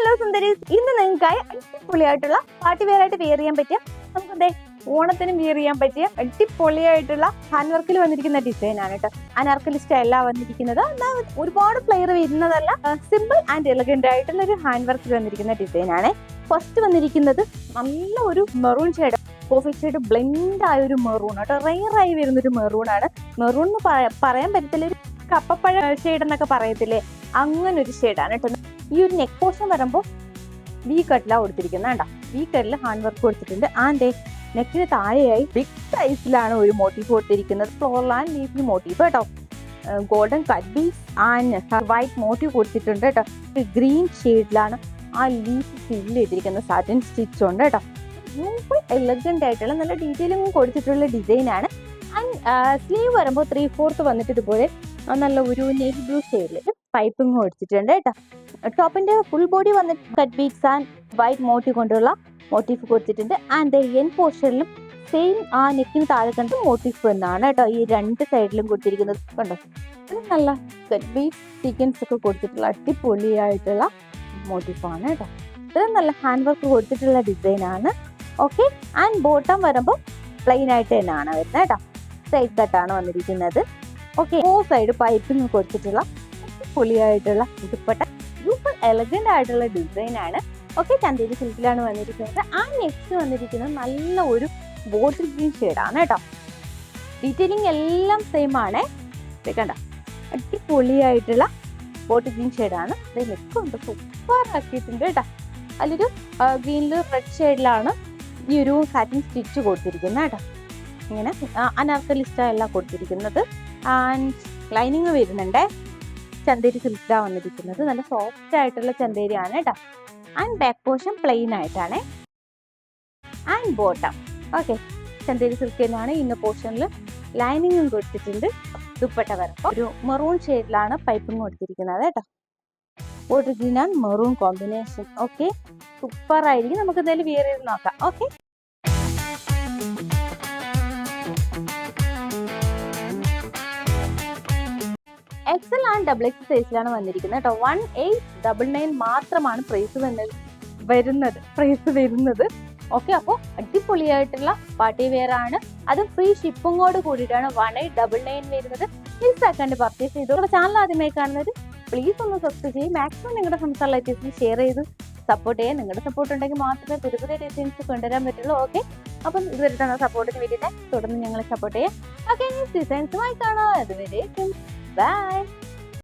Hello സുന്ദരീസ്, ഇന്ന് നിങ്ങൾക്കായി അടിപൊളിയായിട്ടുള്ള പാർട്ടി വെയർ ആയിട്ട് വെയർ ചെയ്യാൻ പറ്റിയ നമുക്ക് ഓണത്തിന് വെയർ ചെയ്യാൻ പറ്റിയ അടിപൊളിയായിട്ടുള്ള ഹാൻഡ് വർക്കിൽ വന്നിരിക്കുന്ന ഡിസൈൻ ആണ് കേട്ടോ. അനാർക്കലി സ്റ്റൈലാണ് വന്നിരിക്കുന്നത്. ഒരുപാട് ഫ്ലെയർ വരുന്നതല്ല, സിമ്പിൾ ആൻഡ് എലഗന്റ് ആയിട്ടുള്ള ഒരു ഹാൻഡ് വർക്കിൽ വന്നിരിക്കുന്ന ഡിസൈൻ ആണ്. ഫസ്റ്റ് വന്നിരിക്കുന്നത് നല്ല ഒരു maroon shade, coffee shade blend ആയ ഒരു മെറൂൺ കേട്ടോ. റെയറായി വരുന്നൊരു മെറൂൺ ആണ്. മെറൂൺ എന്ന് പറയാൻ പറ്റത്തില്ല, ഒരു കപ്പപ്പഴ ഷെയ്ഡ് എന്നൊക്കെ പറയത്തില്ലേ, അങ്ങനെ ഒരു ഷെയ്ഡാണ് കേട്ടോ. ഈ ഒരു നെക്ക് പോർഷൻ വരുമ്പോൾ വി കട്ടിലാണ് കൊടുത്തിരിക്കുന്നത് കേട്ടോ. വി കട്ടിൽ ഹാൻഡ് വർക്ക് കൊടുത്തിട്ടുണ്ട്. ആൻഡ് നെക്കിന് താഴെയായി ബിഗ് സൈസിലാണ് ഒരു മോട്ടീഫ് കൊടുത്തിരിക്കുന്നത്. ഫ്ലോറൽ ആൻഡ് ലീഫി മോട്ടീഫ് കേട്ടോ. Golden cut beads and white motive കൊടുത്തിട്ടുണ്ട് കേട്ടോ. ഗ്രീൻ ഷെയ്ഡിലാണ് ആ ലീഫ് ഫില്ല് ചെയ്തിരിക്കുന്നത്. സാറ്റിൻ സ്റ്റിച്ച് ഉണ്ട് കേട്ടോ. സൂപ്പർ എലഗന്റ് ആയിട്ടുള്ള നല്ല ഡീറ്റെയിലിംഗ് കൊടുത്തിട്ടുള്ള ഡിസൈൻ ആണ്. ആൻഡ് സ്ലീവ് വരുമ്പോൾ 3/4 വന്നിട്ട് ഇതുപോലെ നല്ല ഒരു നേവി ബ്ലൂ ഷെയ്ഡിൽ പൈപ്പിംഗ് കൊടുത്തിട്ടുണ്ട് കേട്ടോ. ടോപ്പിന്റെ ഫുൾ ബോഡി വന്നിട്ട് cut beads and white motive കൊണ്ടുള്ള മോട്ടീഫ് കൊടുത്തിട്ടുണ്ട്. ആൻഡ് എൻ പോർഷനിലും സെയിം ആ നെക്കിന് താഴെ കണ്ട് മോട്ടീഫ് എന്നാണ് കേട്ടോ ഈ രണ്ട് സൈഡിലും കൊടുത്തിരിക്കുന്നത്. കണ്ടോ, നല്ല കട്ട് ബീഡ്സ് സീക്വൻസ് ഒക്കെ കൊടുത്തിട്ടുള്ള അടിപൊളിയായിട്ടുള്ള മോട്ടീഫാണ് കേട്ടോ. ഇത് നല്ല ഹാൻഡ് വർക്ക് കൊടുത്തിട്ടുള്ള ഡിസൈൻ ആണ്. ഓക്കെ, ആൻഡ് ബോട്ടം വരുമ്പോൾ പ്ലെയിൻ ആയിട്ട് തന്നെയാണ് വരുന്നത് കേട്ടോ. സൈഡ് കട്ടാണ് വന്നിരിക്കുന്നത്. ഓക്കെ, ഓ സൈഡ് പൈപ്പിംഗ് കൊടുത്തിട്ടുള്ള പൊളിയായിട്ടുള്ള ദുപ്പട്ട, സൂപ്പർ എലഗന്റ് ആയിട്ടുള്ള ഡിസൈൻ ആണ്. ഓക്കെ, ചന്തേരി സിൽക്കിലാണ് വന്നിരിക്കുന്നത്. ആ നെക്സ്റ്റ് വന്നിരിക്കുന്നത് നല്ല ഒരു ബോട്ടിൽ ഗ്രീൻ ഷെയ്ഡാണ് കേട്ടോ. ഡീറ്റെയിലിംഗ് എല്ലാം സെയിം ആണ്. കണ്ട, അടിപൊളിയായിട്ടുള്ള ബോട്ടിൽ ഗ്രീൻ ഷെയ്ഡാണ്. നെക്കുണ്ട് സൂപ്പർ ആക്കിയിട്ടുണ്ട് കേട്ടോ. അതിലൊരു ഗ്രീനിൽ റെഡ് ഷെയ്ഡിലാണ് ഈ ഒരു സാറ്റിൻ സ്റ്റിച്ച് കൊടുത്തിരിക്കുന്നത് കേട്ടോ. ഇങ്ങനെ അനാർക്കലി സ്റ്റൈലാണ് കൊടുത്തിരിക്കുന്നത്. ആൻഡ് ലൈനിങ് വരുന്നുണ്ട്. ചന്തേരി സിൽക്കിലാണ് വന്നിരിക്കുന്നത്. നല്ല സോഫ്റ്റ് ആയിട്ടുള്ള ചന്തേരിയാണ് കേട്ടോ. ആൻഡ് ബാക്ക് പോർഷൻ പ്ലെയിൻ ആയിട്ടാണ്. And bottom okay Chanderi silk തന്നെയാണ്. ഇന്നർ പോർഷനിൽ ലൈനിങ്ങും കൊടുത്തിട്ടുണ്ട്. ദുപ്പട്ട വരുമ്പോൾ ഒരു മെറൂൺ ഷെയ്ഡിലാണ് പൈപ്പിംഗ് കൊടുത്തിരിക്കുന്നത് കേട്ടോ. Bottle green and maroon combination. Okay, super ആയിരിക്കും. നമുക്ക് എന്തായാലും വിയർ ചെയ്ത് നോക്കാം. ഓക്കെ, XL ആൻഡ് XXL സൈസിലാണ് വന്നിരിക്കുന്നത് കേട്ടോ. 1899 മാത്രമാണ് പ്രൈസ് വരുന്നത്. ഓക്കെ, അപ്പോൾ അടിപൊളിയായിട്ടുള്ള പാർട്ടി വെയർ ആണ്. അത് ഫ്രീ ഷിപ്പിങ്ങോട് കൂടിയിട്ടാണ് 1899 വരുന്നത്. മിസ്സാക്കാണ്ട് പർച്ചേസ് ചെയ്തു. ചാനൽ ആദ്യമായി കാണുന്നത് പ്ലീസ് ഒന്ന് സബ്സ്ക്രൈബ് ചെയ്യും. മാക്സിമം നിങ്ങളുടെ ഫ്രണ്ട്സ് ആൻഡ് റിലേറ്റീവ്സിന് ഷെയർ ചെയ്ത് സപ്പോർട്ട് ചെയ്യാൻ. നിങ്ങളുടെ സപ്പോർട്ട് ഉണ്ടെങ്കിൽ മാത്രമേ പുതിയ പുതിയ ഡിസൈൻസ് കൊണ്ടുവരാൻ പറ്റുള്ളൂ. ഓക്കെ, അപ്പം ഇതുവരെ തന്ന സപ്പോർട്ടിന് വേണ്ടിയിട്ട് തുടർന്ന് ഞങ്ങളെ സപ്പോർട്ട് ചെയ്യാം. ഓക്കെ, ഡിസൈൻസുമായി കാണാം. അതുവരെ ബൈ.